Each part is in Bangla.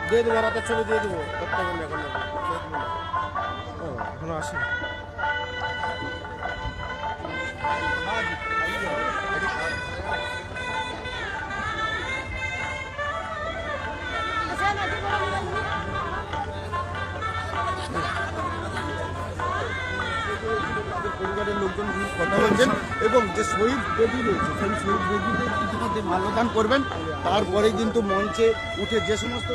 দিয়ে দেবো, রাতের ছবি দিয়ে দেবো। এখন আসি। পরিবারের লোকজন কথা বলছেন এবং যে শহীদ বেদি রয়েছে সেই শহীদ বেদিতে ইতিমধ্যে মাল্যদান করবেন। তারপরে কিন্তু মঞ্চে উঠে যে সমস্ত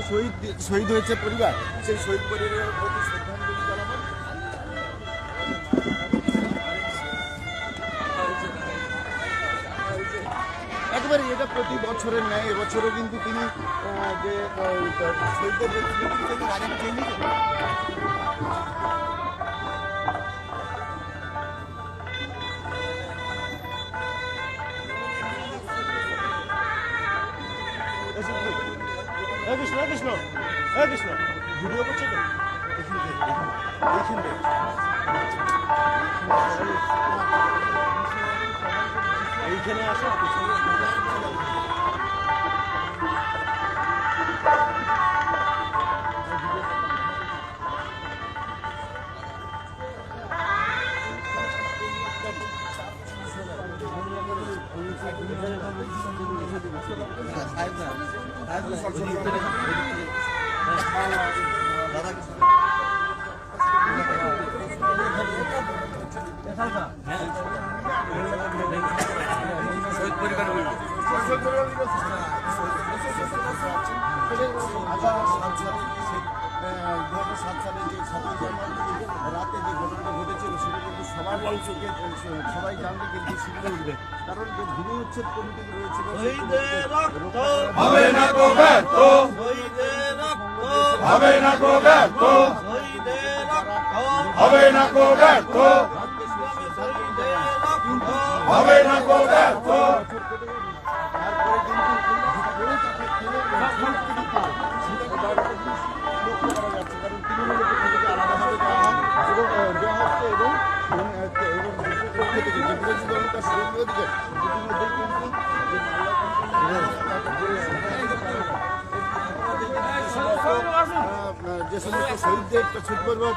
শহীদ হয়েছে পরিবার, সেই শহীদ পরিবারের প্রতি শ্রদ্ধাঞ্জলি জানাবেন। একবারে এটা প্রতি বছরের ন্যায় এবছরও কিন্তু তিনি যে শহীদদের কৃষ্ণ কৃষ্ণ কৃষ্ণ ভিডিও করছে তো এইখানে আসো। রাতে যে ঘটনাটা ঘটেছিল সেটা কিন্তু সবার চোখে সবাই জানলে কিন্তু শিখে উঠবে, কারণ যে ভূমি উচ্ছেদ কমিটি রয়েছিল হবে না গো ব্যর্থ, হবে না গো ব্যর্থ, হবে না গো ব্যর্থ, হবে না গো ব্যর্থ। যে সমস্ত শহীদদের ছুট করবো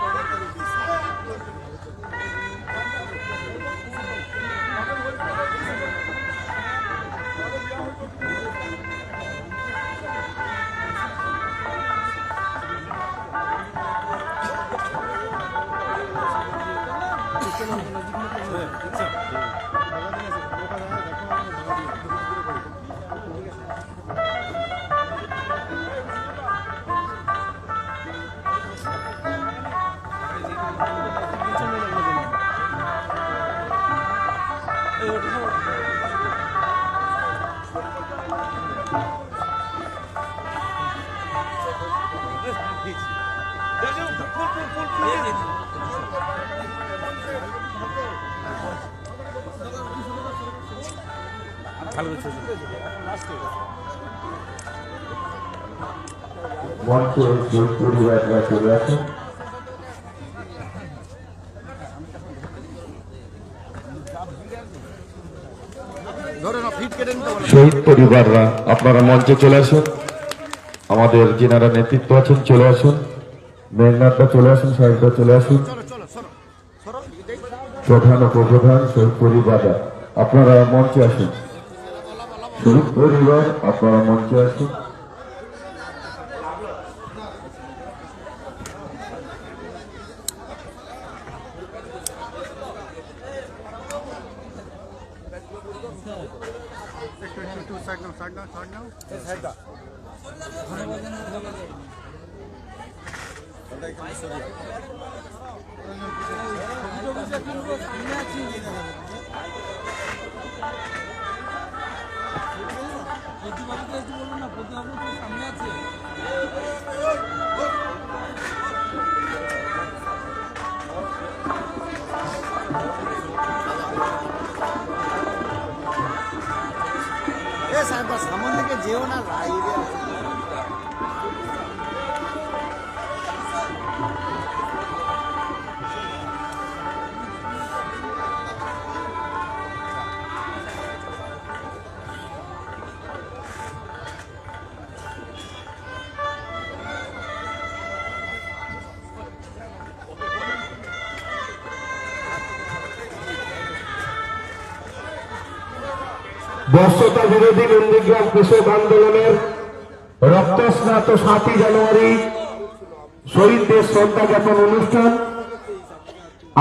মঞ্চে পরিবাররা চলে আসে। শহীদ পরিবাররা আপনারা মঞ্চে চলে আসুন। আমাদের যেনারা নেতৃত্ব আছেন চলে আসুন, মেঘনাথরা চলে আসুন, সাহেবরা চলে আসুন, প্রধান উপপ্রধান শহীদ পরিবাররা আপনারা মঞ্চে আসুন। শহীদ পরিবার আপনারা মঞ্চে আসুন। সামন থেকে যেও না বর্ষতা বিরোধী নন্দীগ্রাম কৃষক আন্দোলনের রক্তস্নাত 7ই জানুয়ারি শহীদদের শ্রদ্ধা জ্ঞাপন অনুষ্ঠান।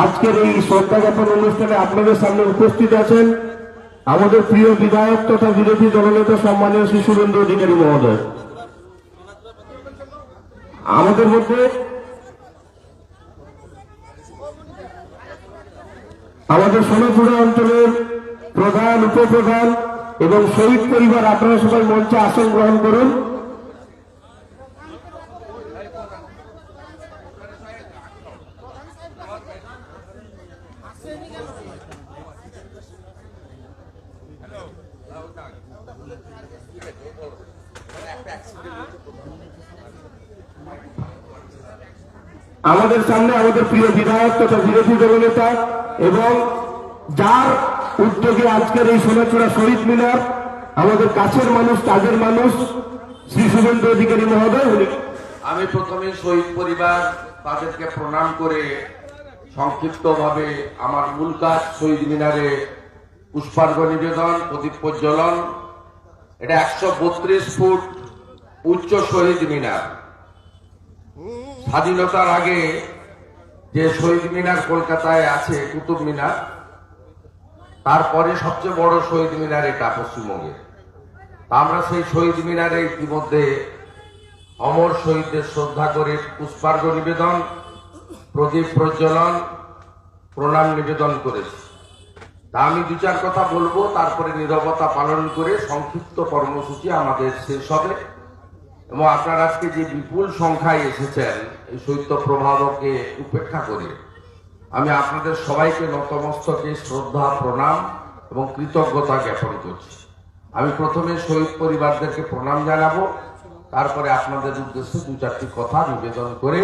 আজকের এই শ্রদ্ধা জ্ঞাপন অনুষ্ঠানে আপনাদের সামনে উপস্থিত আছেন আমাদের প্রিয় বিধায়ক তথা বিরোধী দলনেতা সম্মানীয় শ্রী শুভেন্দু অধিকারী মহোদয়। আমাদের মধ্যে আমাদের সোনাপুরা অঞ্চলের প্রধান, উপপ্রধান এবং শহীদ পরিবার, আপনারা সবাই মঞ্চে আসন গ্রহণ করুন। আমাদের সামনে আমাদের প্রিয় বিধায়ক তথা বিরোধী দলনেতা এবং যার উদ্যোগে আজকের এই সোনাচূড়া শহীদ মিনার আমাদের কাছের মানুষ, কাজের মানুষ শ্রী শুভেন্দু অধিকারী মহোদয়। উনি আমি প্রথমে শহীদ পরিবার তাদেরকে প্রণাম করে সংক্ষিপ্তভাবে আমার মূল কাজ শহীদ মিনারে পুষ্পার্ঘ্য নিবেদন, প্রদীপ প্রজ্বলন। এটা 132 ফুট উচ্চ শহীদ মিনার। স্বাধীনতার আগে যে শহীদ মিনার কলকাতায় আছে কুতুব মিনার, তারপরে সবচেয়ে বড় শহীদ মিনার এটা পশ্চিমবঙ্গে। আমরা সেই শহীদ মিনারে ইতিমধ্যে অমর শহীদদের শ্রদ্ধা করে পুষ্পার্ঘ্য নিবেদন, প্রদীপ প্রজ্বলন, প্রণাম নিবেদন করেছি। তা আমি 2-4 কথা বলবো, তারপরে নীরবতা পালন করে সংক্ষিপ্ত কর্মসূচি আমাদের শেষ হবে। এবং আপনারা আজকে যে বিপুল সংখ্যায় এসেছেন এই শৈত্য প্রভাবকে উপেক্ষা করে আমি আপনাদের সবাইকে নতমস্তকে শ্রদ্ধা, প্রণাম এবং কৃতজ্ঞতা জ্ঞাপন করছি। আমি প্রথমে শহীদ পরিবারদেরকে প্রণাম জানাবো, তারপরে আপনাদের উদ্দেশ্যে 2-4টি কথা নিবেদন করে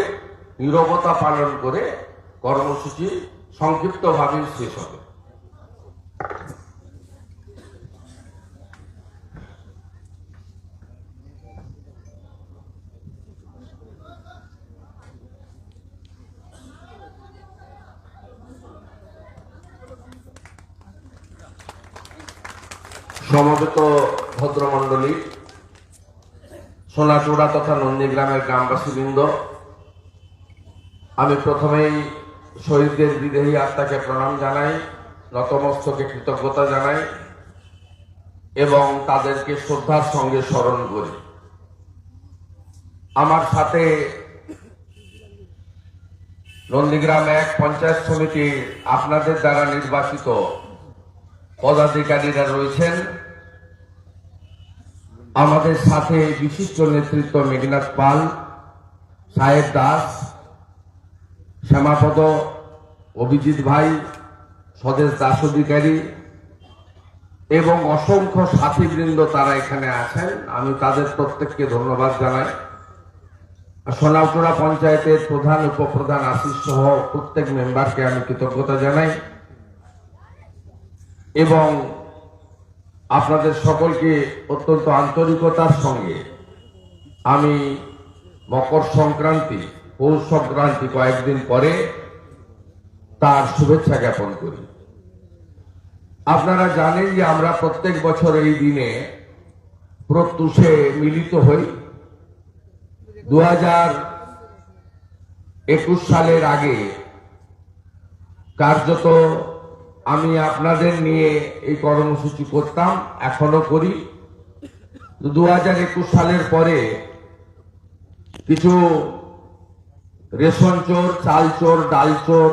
নীরবতা পালন করে কর্মসূচি সংক্ষিপ্তভাবে শেষ হবে। সমবেত ভদ্রমণ্ডলী, সোনাচূড়া তথা নন্দীগ্রামের গ্রামবাসীবৃন্দ, আমি প্রথমেই শহীদদের বিদেহী আত্মাকে প্রণাম জানাই, নতমস্তকে কৃতজ্ঞতা জানাই এবং তাদেরকে শ্রদ্ধার সঙ্গে স্মরণ করি। আমার সাথে নন্দীগ্রাম 1 পঞ্চায়েত সমিতি আপনাদের দ্বারা নির্বাচিত পদাধিকারীরা রয়েছেন। আমাদের সাথে বিশিষ্ট নেতৃত্ব মেঘনাথ পাল, সাহেব দাস, শ্যামাপদ, অভিজিৎ ভাই, স্বদেশ দাস অধিকারী এবং অসংখ্য সাথীবৃন্দ তারা এখানে আছেন। আমি তাদের প্রত্যেককে ধন্যবাদ জানাই। সোনাচূড়া পঞ্চায়েতের প্রধান, উপপ্রধান, আশিস সহ প্রত্যেক মেম্বারকে আমি কৃতজ্ঞতা জানাই এবং আপনাদের সকলকে অত্যন্ত আন্তরিকতার সঙ্গে আমি মকর সংক্রান্তি, পৌষ সংক্রান্তি কয়েকদিন পরে তার শুভেচ্ছা জ্ঞাপন করি। আপনারা জানেন যে আমরা প্রত্যেক বছর এই দিনে প্রত্যুষে মিলিত হই। 2021 সালের আগে কার্যত আমি আপনাদের নিয়ে এই কর্মসূচি করতাম, এখনো করি। 2021 সালের পরে কিছু রেশন চোর, চাল চোর, ডাল চোর,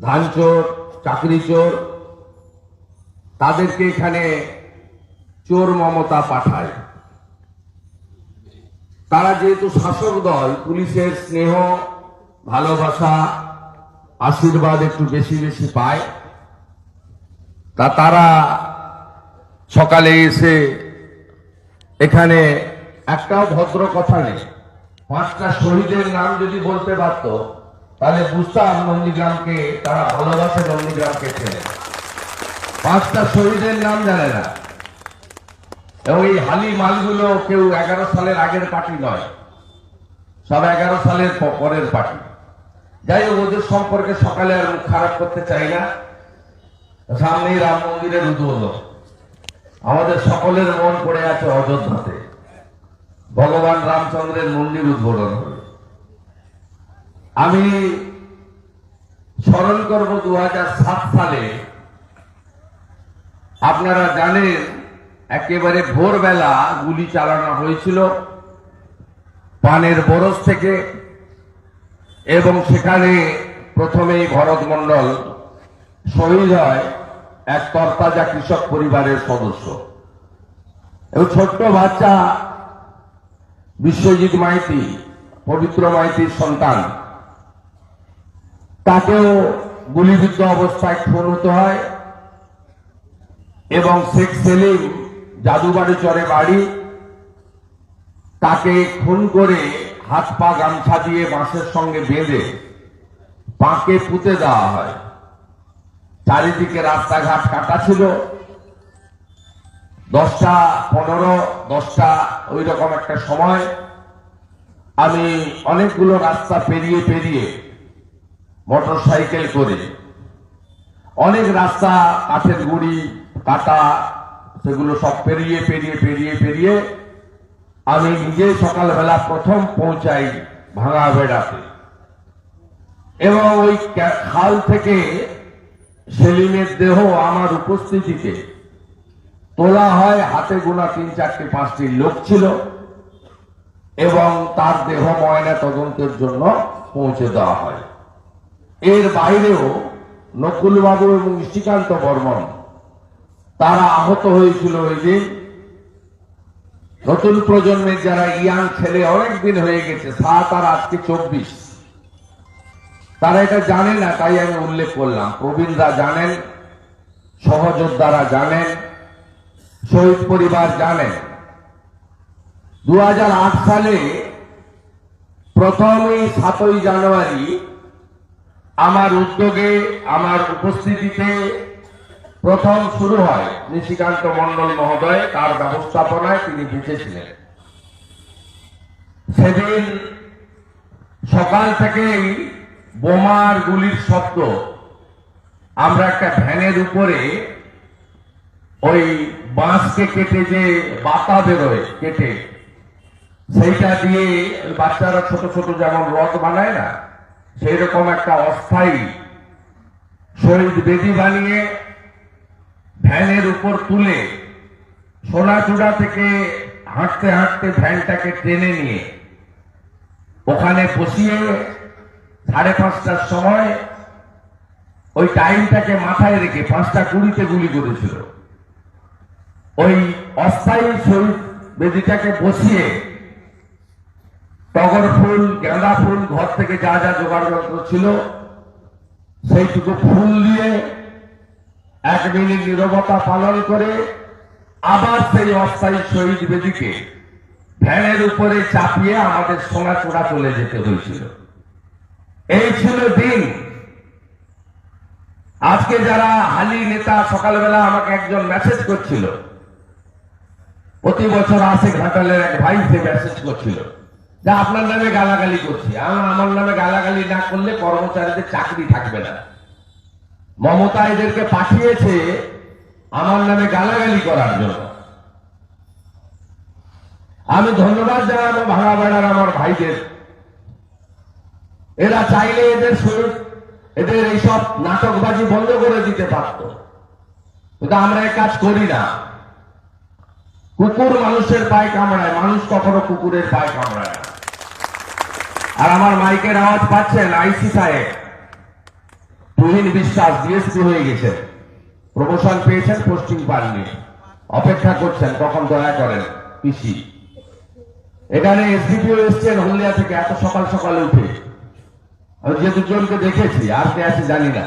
ধান চোর, চাকরি চোর, তাদেরকে এখানে চোর মমতা পাঠায়। তারা যেহেতু শাসক দল, পুলিশের স্নেহ, ভালোবাসা, আশীর্বাদ একটু বেশি বেশি পায়। তারা সকালে এসে এখানে একটাও ভদ্র কথা নেই। 5টা শহীদের নাম যদি বলতে পারত তাহলে বুঝতাম নন্দীগ্রামকে তারা ভালোবাসে, নন্দীগ্রামকে চেনে। 5টা শহীদের নাম জানে না। এবং এই হালি মালগুলো কেউ 11 সালের আগের পার্টি নয়, সব 11 সালের পরের পার্টি। যাই হোক, ওদের সম্পর্কে সকালে আর মুখ খারাপ করতে চাই না। সামনেই রাম মন্দিরের উদ্বোধন, আমাদের সকলের মন পড়ে আছে অযোধ্যাতে ভগবান রামচন্দ্রের মন্দির উদ্বোধন হবে। আমি স্মরণ করব 2007 সালে, আপনারা জানেন একেবারে ভোরবেলা গুলি চালানো হয়েছিল পানের বরজ থেকে, এবং সেখানে প্রথমেই ভরত মণ্ডল শহীদ হয়, এক তরতাজা কৃষক পরিবারের সদস্য, এবং ছোট্ট বাচ্চা বিশ্বজিৎ মাইতি, পবিত্র মাইতির সন্তান, তাকেও গুলিবিদ্ধ অবস্থায় খুন হতে হয়। এবং শেখ সেলিম জাদুবাড়ি চরে বাড়ি, তাকে খুন করে হাত পা গামছা দিয়ে বাঁশের সঙ্গে বেঁধে পাকে পুঁতে দেওয়া হয়। চারিদিকে রাস্তাঘাট কাটা ছিল, 10টা 15, 10টা ওই রকম একটা সময় আমি অনেকগুলো রাস্তা পেরিয়ে পেরিয়ে মোটর সাইকেল করে অনেক রাস্তা কাঠের গুড়ি কাটা, সেগুলো সব পেরিয়ে পেরিয়ে পেরিয়ে পেরিয়ে আমি নিজে সকালবেলা প্রথম পৌঁছাই ভাঙা বেড়াতে, এবং ওই খাল থেকে সেলিমের দেহ আমার উপস্থিতিতে তোলা হয়। হাতে গোনা 3, 4, 5টি লোক ছিল, এবং তার দেহ ময়না তদন্তের জন্য পৌঁছে দেওয়া হয়। এর বাইরেও নকুলবাবু এবং শ্রীকান্ত বর্মন, তারা আহত হয়েছিল ওই দিন। নতুন প্রজন্মের যারা ইয়াং ছেলে, অনেকদিন হয়ে গেছে, 7 আর আজকে 24, তারা এটা জানে না, তাই আমি উল্লেখ করলাম। প্রবীণরা জানেন, সহযোদ্ধারা জানেন, শহীদ পরিবার জানেন। 2008 সালে প্রথমই 7ই জানুয়ারি আমার উদ্যোগে, আমার উপস্থিতিতে প্রথম শুরু হয় নিশিকান্ত মণ্ডল মহোদয়, তার ব্যবস্থাপনায় তিনি বেঁচেছিলেন। সেদিন সকাল থেকেই বোমার গুলির শব্দ। আমরা একটা ভ্যানের উপরে ওই বাঁশকে কেটে যে বাতা বেরোয় কেটে, সেইটা দিয়ে বাচ্চারা ছোট ছোট যেমন রথ বানায় না, সেই রকম একটা অস্থায়ী শহীদ বেদি বানিয়ে ভ্যানের উপর তুলে সোনাচূড়া থেকে হাঁটতে হাঁটতে ভ্যানটাকে টেনে নিয়ে ওখানে বসিয়ে 5:30টার সময় ওই টাইমটাকে মাথায় রেখে 5:20 গুলি করেছিল। ওই অস্থায়ী শহীদ বেদিটাকে বসিয়ে টগর ফুল, গাঁদা ফুল, ঘর থেকে যা যা জোগাড় যন্ত্র ছিল সেইটুকু ফুল দিয়ে 1 মিনিট নীরবতা পালন করে আবার সেই অস্থায়ী শহীদ বেদিকে ভ্যানের উপরে চাপিয়ে আমাদের সোনাচূড়া চলে যেতে হয়েছিল। এই ছিল দিন। আজকে যারা হালি নেতা, সকালবেলা আমাকে একজন মেসেজ করছিল, প্রতি বছর আসে ঘাটালের এক ভাই, সে মেসেজ করছিল যে আপনার নামে গালাগালি করছি। আমার নামে গালাগালি না করলে কর্মচারীদের চাকরি থাকবে না। মমতা এদেরকে পাঠিয়েছে আমার নামে গালাগালি করার জন্য। আমি ধন্যবাদ জানাবো ভাঙা বেড়ার আমার ভাইদের। এরা চাইলে এদের এইসব নাটকবাজি বন্ধ করে দিতে পারত, কিন্তু আমরা এই কাজ করি না। কুকুর মানুষের পায়ে কামড়ায়, মানুষ কখনো কুকুরের পায়ে কামড়ায় না। আর আমার মাইকের আওয়াজ পাচ্ছেন, আইসি সাহেব তুহিন বিশ্বাস ডিএসপি হয়ে গেছে, প্রমোশন পেয়েছেন, পোস্টিং পাননি, অপেক্ষা করছেন কখন দয়া করেন পিসি। এখানে এসডিপিও এসছেন হলদিয়া থেকে, এত সকাল সকালে উঠে। আমি যে দুজনকে দেখেছি, আর কে আছে জানি না।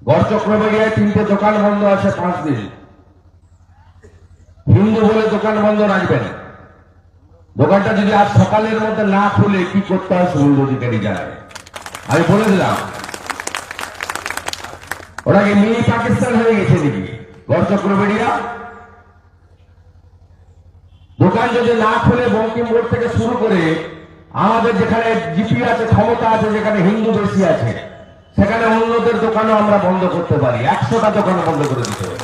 গড় চক্রবাড়িয়ায় 3টে দোকান বন্ধ আছে 5 দিন। হিন্দু বলে দোকান বন্ধ রাখবেন। দোকানটা যদি আজ সকালের মধ্যে না খুলে কি করতে হয় শুভেন্দু অধিকারী জানায়। আমি বলে দিলাম, ওরা কি মিনি পাকিস্তান হয়ে গেছে নাকি গড় চক্রবাড়িয়া? দোকান যদি না খুলে বঙ্কিম বোর্ড থেকে শুরু করে আমাদের যেখানে জিপি আছে, ক্ষমতা আছে, যেখানে হিন্দু বেশি আছে, সেখানে অন্যদের দোকানও আমরা বন্ধ করতে পারি। 100টা দোকান বন্ধ করে দিতে হবে।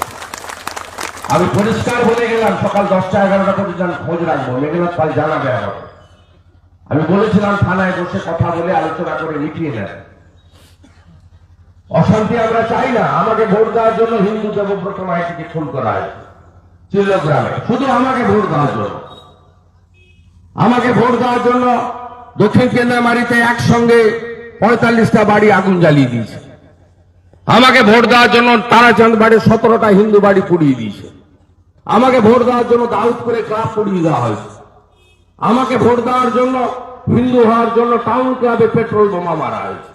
আমি পরিষ্কার বলে গেলাম সকাল 10টা 11টা পর্যন্ত খোঁজ রাখবো, মেঘনাথ পাল জানাবে আমাকে। আমি বলেছিলাম থানায় বসে কথা বলে আলোচনা করে মিটিয়ে নেন। অশান্তি আমরা চাই না। আমাকে ভোট দেওয়ার জন্য হিন্দু দেবব্রত মাইতিকে খুন করা হয়েছে চিল্লগ্রামে, শুধু আমাকে ভোট দেওয়ার জন্য। আমাকে ভোট দেওয়ার জন্য দক্ষিণ কেন্দ্রামারিতে একসঙ্গে 45টা বাড়ি আগুন জ্বালিয়ে দিয়েছে। আমাকে ভোট দেওয়ার জন্য তারাচাঁদ বাড়ির 17টা হিন্দু বাড়ি পুড়িয়ে দিয়েছে। আমাকে ভোট দেওয়ার জন্য দাউদপুরে ক্লাব পুড়িয়ে দেওয়া হয়েছে। আমাকে ভোট দেওয়ার জন্য হিন্দু হওয়ার জন্য টাউন ক্লাবে পেট্রোল বোমা মারা হয়েছে।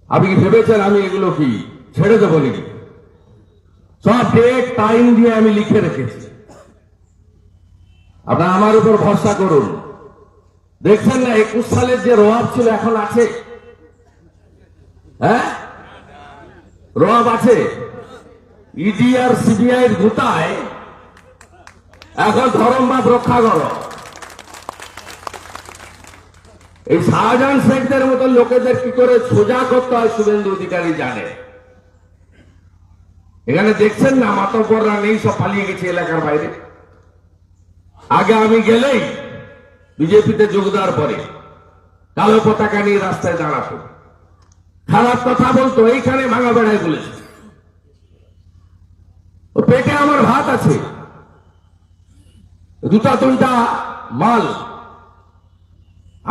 আপনি কি ভেবেছেন আমি এগুলো কি ছেড়ে দেবো নাকি? সব ডেট টাইম দিয়ে আমি লিখে রেখেছি। আপনারা আমার উপর ভরসা করুন। দেখছেন না 21 সালের যে রোয়াব ছিল এখন আছে? হ্যাঁ, রোয়াব আছে। ইডি আর সিবিআই এর গুতায় এখন ধর্মবাদ রক্ষা করো। এই শাহজাহান শেখদের মতো লোকেদের কি করে সোজা করতে হয় শুভেন্দু অধিকারী জানে। এখানে দেখছেন না মাতব্বররা নেই, সব পালিয়ে গেছে এলাকার বাইরে। আগে আমি গেলেই বিজেপিতে যোগ দেওয়ার পরে কালো পতাকা নিয়ে রাস্তায় দাঁড়াতো, খারাপ কথা বলতো, এইখানে ভাঙা বেড়ায় বলেছে। ও পেটে আমার ভাত আছে, দুটা তিনটা মাল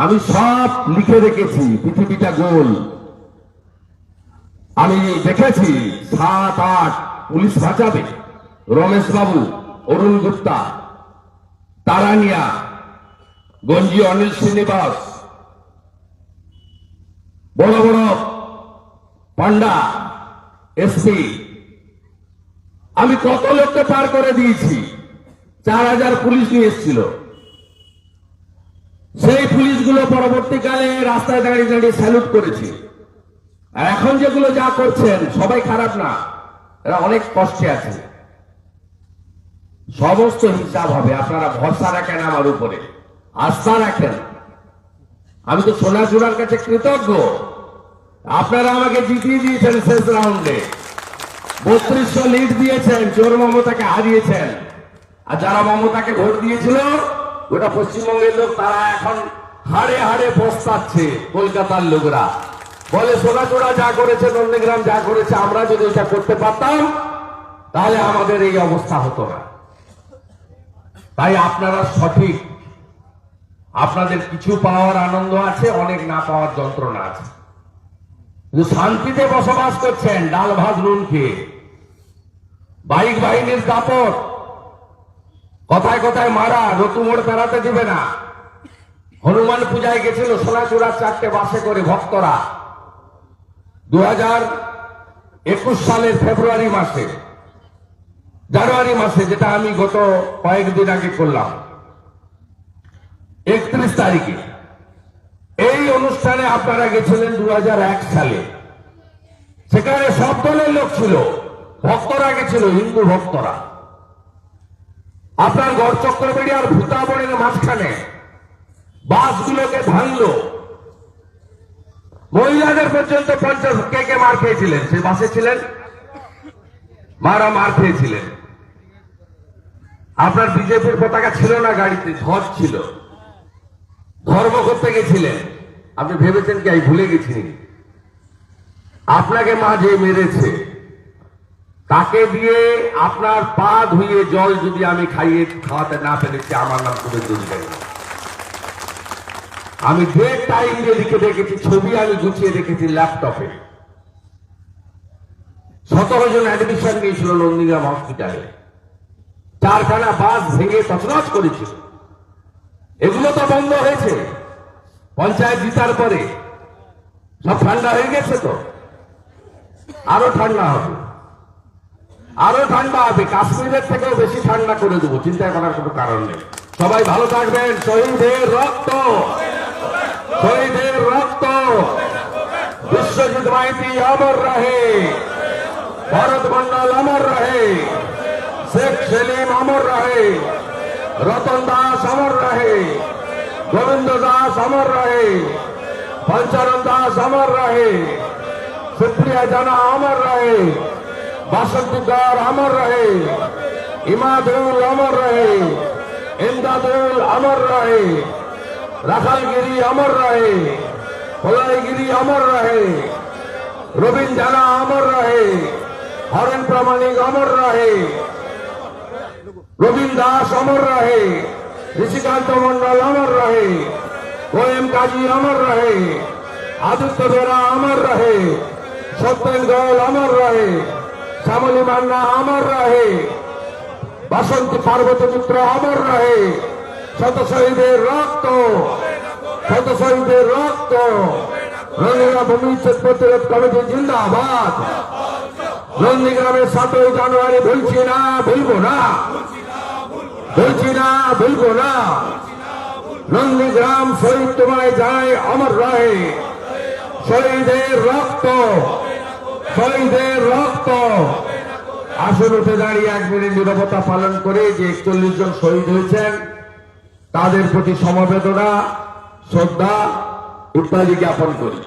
আমি সব লিখে রেখেছি। পৃথিবীটা গোল। আমি দেখেছি 7-8 পুলিশ বাঁচাবে, রমেশ বাবু, অরুণ গুপ্তা, তারানিয়া, গঞ্জি অনিল শ্রীনিবাস, বড় বড় পান্ডা, এসপি, আমি কত লোককে পার করে দিয়েছি। 4000 পুলিশ নিয়ে এসেছিল। সেই পুলিশগুলো পরবর্তীকালে রাস্তায় দাঁড়িয়ে দাঁড়িয়ে স্যালুট করেছি। আর এখন যেগুলো যা করছেন সবাই খারাপ না, এরা অনেক কষ্টে আছে। সমস্ত হিসাব হবে। আপনারা ভরসা রাখেন আমার উপরে, আস্থা রাখেন। আমি তো সোনাচূড়ার কাছে কৃতজ্ঞ। আপনারা আমাকে জিতিয়ে দিয়েছেন শেষ রাউন্ডে, 3200 লিড দিয়েছেন, চোর মমতাকে হারিয়েছেন। আর যারা মমতাকে ভোট দিয়েছিল ওটা পশ্চিমবঙ্গের লোক, তারা এখন হাড়ে হাড়ে পস্তাচ্ছে। কলকাতার লোকরা বলে সোনাচূড়া যা করেছে, নন্দীগ্রাম যা করেছে, আমরা যদি এটা করতে পারতাম তাহলে আমাদের এই অবস্থা হতো না। তাই আপনারা সঠিক। আপনাদের কিছু পাওয়ার আনন্দ আছে, অনেক না পাওয়ার যন্ত্রণা আছে। কিন্তু শান্তিতে বসবাস করছেন, ডাল ভাত নুন খেয়ে। বাইক বাহিনীর দাপট, কথায় কথায় মারা, নতুমোড় বেড়াতে দিবে না। হনুমান পূজায় গেছিল সোনাচূড়ার 4টে বাসে করে ভক্তরা 2021 সালের জানুয়ারি মাসে, যেটা আমি গত কয়েকদিন আগে করলাম, 31 তারিখে। এই অনুষ্ঠানে আপনারা গেছিলেন 2001 সালে। সেখানে সব দলের লোক ছিল, ভক্তরা গেছিল, হিন্দু ভক্তরা। আপনার গড় চক্রবেড়ি আর ভূতাবনের মাঝখানে বাসগুলোকে ভাঙলো। মহিলাদের পর্যন্ত 50 কে মার খেয়েছিলেন। সে বাসে ছিলেন, মার খেয়েছিলেন। আপনার বিজেপির পতাকা ছিল না গাড়িতে, ধ্বজ ছিল। ধর্ম করতে গেছিলেন, আপনি ভেবেছেন কি আমি ভুলে গেছি? আপনাকে মা যে মেরেছে তাকে দিয়ে আপনার পা ধুয়ে জল যদি আমি খাওয়াতে না পেরেছি, আমার নাম শুভেন্দু অধিকারী। আমি ডেট টাইম দিয়ে লিখে রেখেছি, ছবি আমি গুছিয়ে রেখেছি ল্যাপটপে। 17 জন অ্যাডমিশন নিয়েছিল নন্দীগ্রাম হসপিটালে। 4খানা বাস ভেঙে তছনছ করেছিল। এগুলো তো বন্ধ হয়েছে পঞ্চায়েত জিতার পরে। সব ঠান্ডা হয়ে গেছে, তো আরো ঠান্ডা হবে, আরো ঠান্ডা হবে। কাশ্মীরের থেকেও বেশি ঠান্ডা করে দেবো, চিন্তা করার কোনো কারণ নেই। সবাই ভালো থাকবেন। শহীদের রক্ত, শহীদের রক্ত, বিশ্বজিৎ মাইতি অমর রহে, ভরত মন্ডল অমর রহে, শেখ সেলিম অমর রহে, রতন দাস অমর রহে, গোবিন্দ দাস অমর রহে, পঞ্চানন দাস অমর রহে, সুপ্রিয়া জানা অমর রহে, বাসন্তী কর অমর রহে, ইমাদুল অমর রহে, ইমদাদুল অমর রহে, রাখালগিরি অমর রহে, ফলাইগিরি অমর রহে, রবীন জানা অমর রহে, হরেন প্রামাণিক অমর রহে, রবীন দাস অমর রহে, ঋষিকান্ত মন্ডল অমর রহে, ওএম কাজী অমর রহে, আদিত্য বেরা অমর রহে, সত্যেন গোয়েল অমর রহে, শ্যামলী মান্না অমর রহে, বাসন্তী পার্বতী মিত্র অমর রহে, শত শহীদের রক্ত, শত শহীদের রক্ত, নন্দীগ্রাম ভূমিচ্ছেদ প্রতিরোধ কমিটি জিন্দাবাদ। নন্দীগ্রামের 7ই জানুয়ারি ভুলছি না, ভুলবো না, ভুলছি না, ভুলবো না। নন্দীগ্রাম শহীদ তোমায় যায় অমর রহে, শহীদের রক্ত, শহীদের রক্ত। আসন উঠে দাঁড়িয়ে 1 মিনিট নীরবতা পালন করে যে 41 জন শহীদ হয়েছেন তাদের প্রতি সমবেদনা, শ্রদ্ধা ইত্যাদি জ্ঞাপন করি।